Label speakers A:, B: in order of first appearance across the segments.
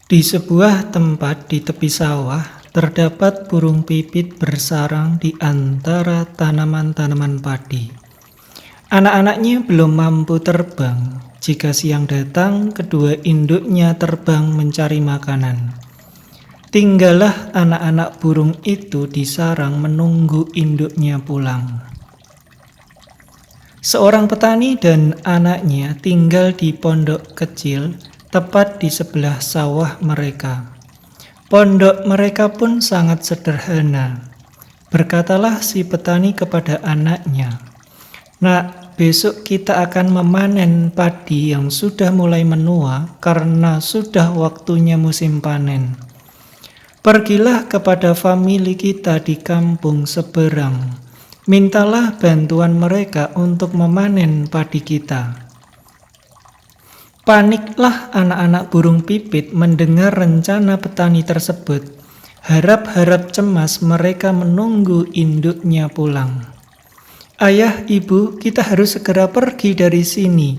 A: Di sebuah tempat di tepi sawah, terdapat burung pipit bersarang di antara tanaman-tanaman padi. Anak-anaknya belum mampu terbang. Jika siang datang, kedua induknya terbang mencari makanan. Tinggallah anak-anak burung itu di sarang menunggu induknya pulang. Seorang petani dan anaknya tinggal di pondok kecil tepat di sebelah sawah mereka. Pondok mereka pun sangat sederhana. Berkatalah si petani kepada anaknya, "Nak, besok kita akan memanen padi yang sudah mulai menua karena sudah waktunya musim panen. Pergilah kepada famili kita di kampung seberang. Mintalah bantuan mereka untuk memanen padi kita." Paniklah anak-anak burung pipit mendengar rencana petani tersebut. Harap-harap cemas mereka menunggu induknya pulang. "Ayah, ibu, kita harus segera pergi dari sini.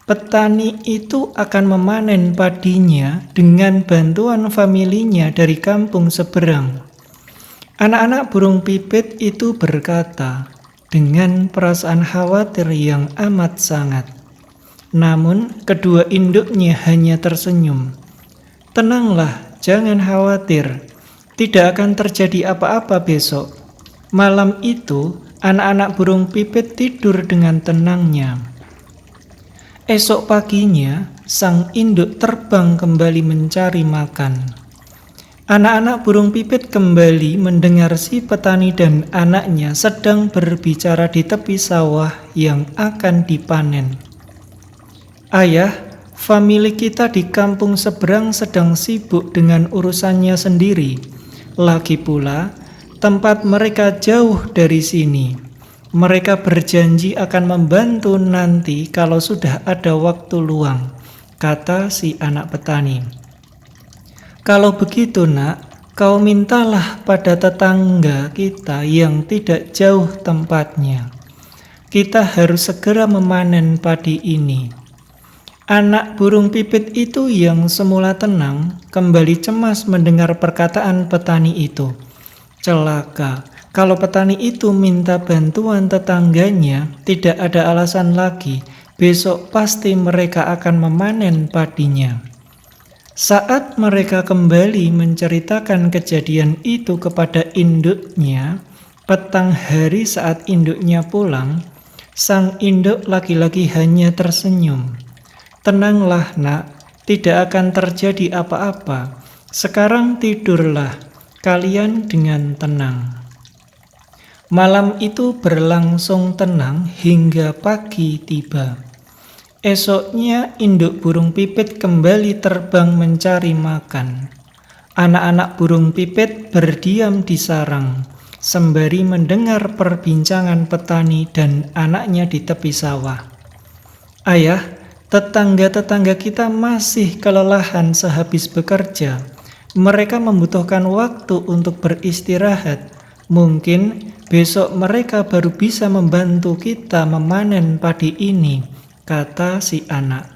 A: Petani itu akan memanen padinya dengan bantuan familinya dari kampung seberang." Anak-anak burung pipit itu berkata dengan perasaan khawatir yang amat sangat. Namun, kedua induknya hanya tersenyum. "Tenanglah, jangan khawatir. Tidak akan terjadi apa-apa besok." Malam itu, anak-anak burung pipit tidur dengan tenangnya. Esok paginya, sang induk terbang kembali mencari makan. Anak-anak burung pipit kembali mendengar si petani dan anaknya sedang berbicara di tepi sawah yang akan dipanen. "Ayah, famili kita di kampung seberang sedang sibuk dengan urusannya sendiri. Lagi pula, tempat mereka jauh dari sini. Mereka berjanji akan membantu nanti kalau sudah ada waktu luang," kata si anak petani. "Kalau begitu, Nak, kau mintalah pada tetangga kita yang tidak jauh tempatnya. Kita harus segera memanen padi ini." Anak burung pipit itu yang semula tenang, kembali cemas mendengar perkataan petani itu. Celaka, kalau petani itu minta bantuan tetangganya, tidak ada alasan lagi. Besok pasti mereka akan memanen padinya. Saat mereka kembali menceritakan kejadian itu kepada induknya, petang hari saat induknya pulang, sang induk laki-laki hanya tersenyum. "Tenanglah, Nak, tidak akan terjadi apa-apa. Sekarang tidurlah, kalian dengan tenang." Malam itu berlangsung tenang hingga pagi tiba. Esoknya induk burung pipit kembali terbang mencari makan. Anak-anak burung pipit berdiam di sarang, sembari mendengar perbincangan petani dan anaknya di tepi sawah. "Ayah, tetangga-tetangga kita masih kelelahan sehabis bekerja. Mereka membutuhkan waktu untuk beristirahat. Mungkin besok mereka baru bisa membantu kita memanen padi ini," kata si anak.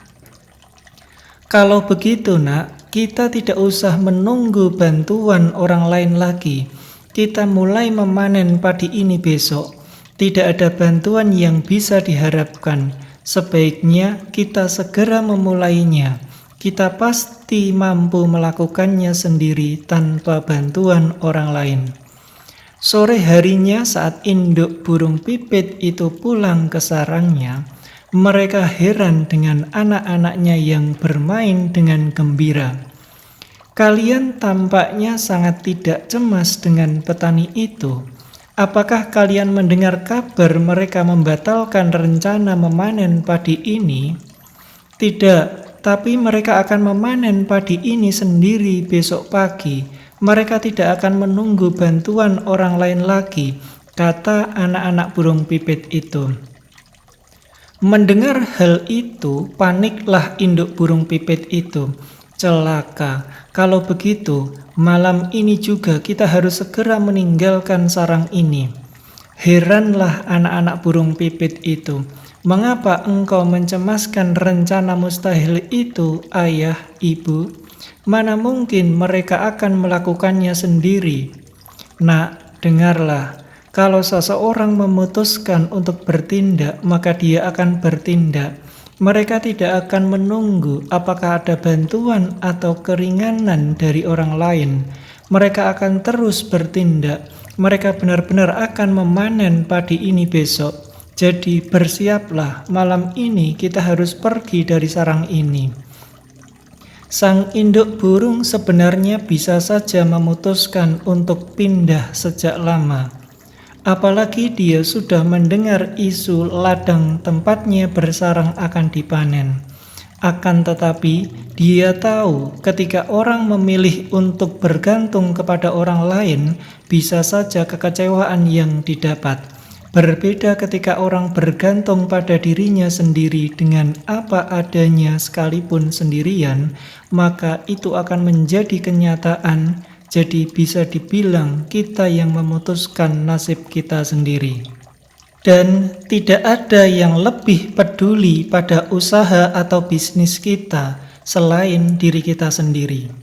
A: "Kalau begitu, Nak, kita tidak usah menunggu bantuan orang lain lagi. Kita mulai memanen padi ini besok. Tidak ada bantuan yang bisa diharapkan. Sebaiknya kita segera memulainya. Kita pasti mampu melakukannya sendiri tanpa bantuan orang lain." Sore harinya saat induk burung pipit itu pulang ke sarangnya, mereka heran dengan anak-anaknya yang bermain dengan gembira. "Kalian tampaknya sangat tidak cemas dengan petani itu. Apakah kalian mendengar kabar mereka membatalkan rencana memanen padi ini?" "Tidak, tapi mereka akan memanen padi ini sendiri besok pagi. Mereka tidak akan menunggu bantuan orang lain lagi," kata anak-anak burung pipit itu. Mendengar hal itu, paniklah induk burung pipit itu. "Celaka, kalau begitu, malam ini juga kita harus segera meninggalkan sarang ini." Heranlah anak-anak burung pipit itu. "Mengapa engkau mencemaskan rencana mustahil itu, ayah, ibu?" Mana mungkin mereka akan melakukannya sendiri? Nak, dengarlah, kalau seseorang memutuskan untuk bertindak, maka dia akan bertindak. Mereka tidak akan menunggu apakah ada bantuan atau keringanan dari orang lain. Mereka akan terus bertindak. Mereka benar-benar akan memanen padi ini besok. Jadi bersiaplah, malam ini kita harus pergi dari sarang ini. Sang induk burung sebenarnya bisa saja memutuskan untuk pindah sejak lama. Apalagi dia sudah mendengar isu ladang tempatnya bersarang akan dipanen. Akan tetapi, dia tahu ketika orang memilih untuk bergantung kepada orang lain, bisa saja kekecewaan yang didapat. Berbeda ketika orang bergantung pada dirinya sendiri dengan apa adanya sekalipun sendirian, maka itu akan menjadi kenyataan. Jadi bisa dibilang kita yang memutuskan nasib kita sendiri. Dan tidak ada yang lebih peduli pada usaha atau bisnis kita selain diri kita sendiri.